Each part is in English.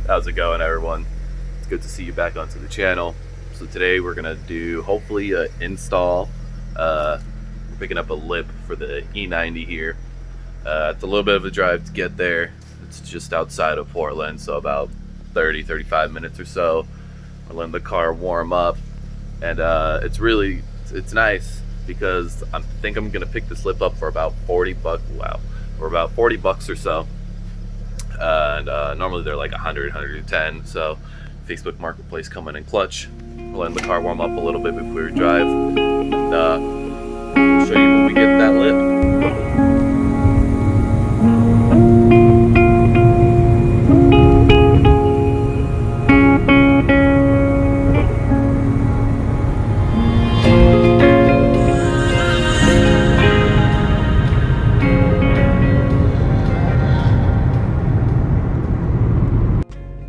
How's it going, everyone? It's good to see you back onto the channel. So today we're gonna do hopefully an install. We're picking up a lip for the E90 here. It's a little bit of a drive to get there. It's just outside of Portland, so about 30-35 minutes or so. We're letting the car warm up, and it's nice because I think I'm gonna pick this lip up for about 40 bucks. Wow, for about 40 bucks or so. And normally they're like 110, so Facebook Marketplace coming in clutch. We're letting the car warm up a little bit before we drive, and we'll show you when we get that lip.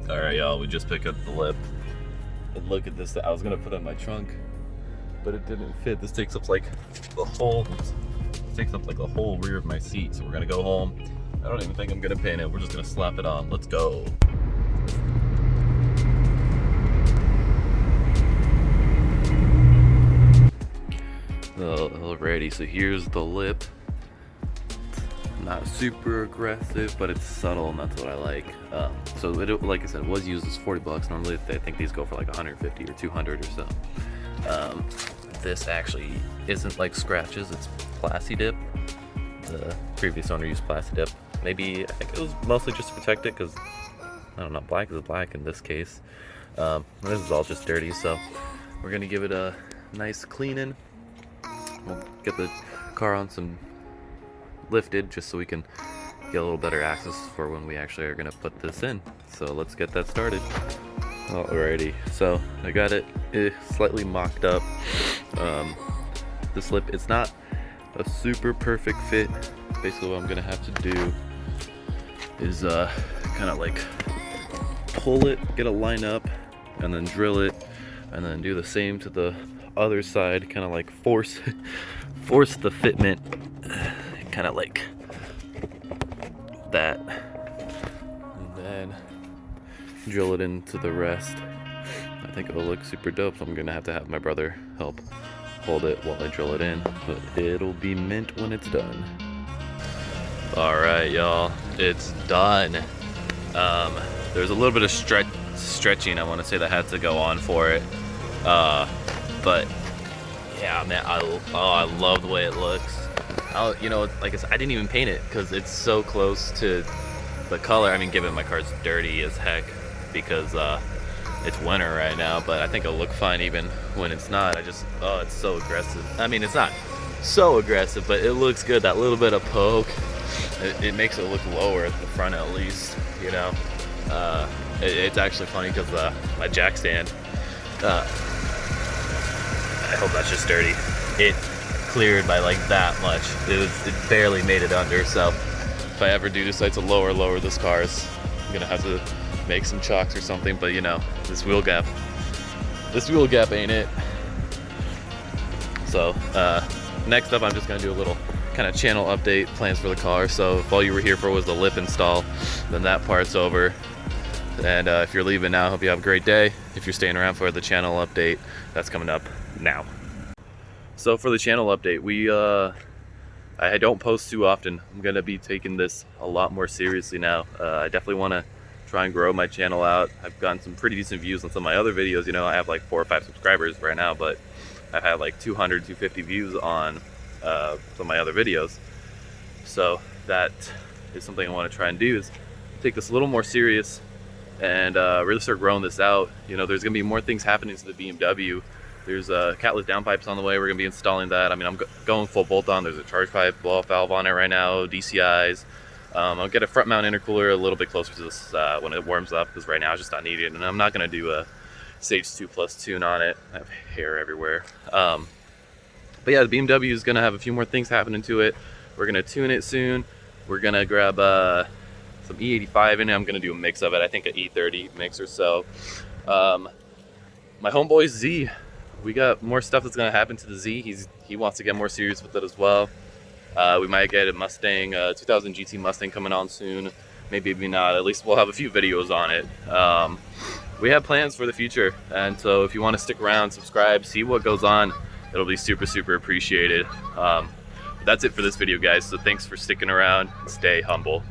Alright, y'all, we just picked up the lip. And look at this. I was gonna put it in my trunk, but it didn't fit. This takes up like the whole rear of my seat. So we're gonna go home. I don't even think I'm gonna paint it. We're just gonna slap it on. Let's go. Alrighty, so here's the lip. Not super aggressive, but it's subtle, and that's what I like. So it, like I said, it was used as 40 bucks. Normally I think these go for like 150 or 200 or so. This actually isn't like scratches, it's Plasti Dip. The previous owner used Plasti Dip. Maybe, I think it was mostly just to protect it, because I don't know, black is black in this case. This is all just dirty, so we're gonna give it a nice cleaning. We'll get the car on some lifted just so we can get a little better access for when we actually are going to put this in. So let's get that started. Alrighty, so I got it slightly mocked up. This lip, it's not a super perfect fit. Basically what I'm going to have to do is kind of like pull it, get it lined up, and then drill it, and then do the same to the other side, kind of like force the fitment, kind of like that, and then drill it into the rest. I think it will look super dope, so I'm gonna have my brother help hold it while I drill it in, but it'll be mint when it's done. Alright, y'all, it's done. There's a little bit of stretching, I want to say, that had to go on for it, but yeah, man, I love the way it looks. You know, like I said, I didn't even paint it because it's so close to the color. I mean, given my car's dirty as heck because it's winter right now, but I think it'll look fine even when it's not. It's so aggressive. I mean, it's not so aggressive, but it looks good. That little bit of poke, it makes it look lower at the front at least, you know. It's actually funny because my jack stand, I hope that's just dirty. It cleared by like that much. It barely made it under. So if I ever do decide to lower this car, I'm gonna have to make some chocks or something. But you know, this wheel gap ain't it. So next up, I'm just gonna do a little kind of channel update, plans for the car. So if all you were here for was the lip install, then that part's over. And if you're leaving now, hope you have a great day. If you're staying around for the channel update, that's coming up now. So for the channel update, I don't post too often. I'm gonna be taking this a lot more seriously now. I definitely want to try and grow my channel out. I've gotten some pretty decent views on some of my other videos. You know, I have like 4 or 5 subscribers right now, but I've had like 250 views on some of my other videos. So that is something I want to try and do, is take this a little more serious and really start growing this out. You know, there's gonna be more things happening to the BMW. There's catless downpipes on the way. We're gonna be installing that. I mean, I'm going full bolt on. There's a charge pipe blow-off valve on it right now, DCIs. I'll get a front mount intercooler a little bit closer to this when it warms up, because right now it's just not needed. And I'm not gonna do a Stage 2 Plus tune on it. I have hair everywhere. But yeah, the BMW is gonna have a few more things happening to it. We're gonna tune it soon. We're gonna grab some E85 in it. I'm gonna do a mix of it. I think an E30 mix or so. My homeboy Z, we got more stuff that's gonna happen to the Z. He wants to get more serious with it as well. We might get a Mustang, 2000 GT Mustang coming on soon. maybe not. At least we'll have a few videos on it. We have plans for the future, and so if you want to stick around, subscribe, see what goes on, it'll be super appreciated. That's it for this video, guys, so thanks for sticking around and stay humble.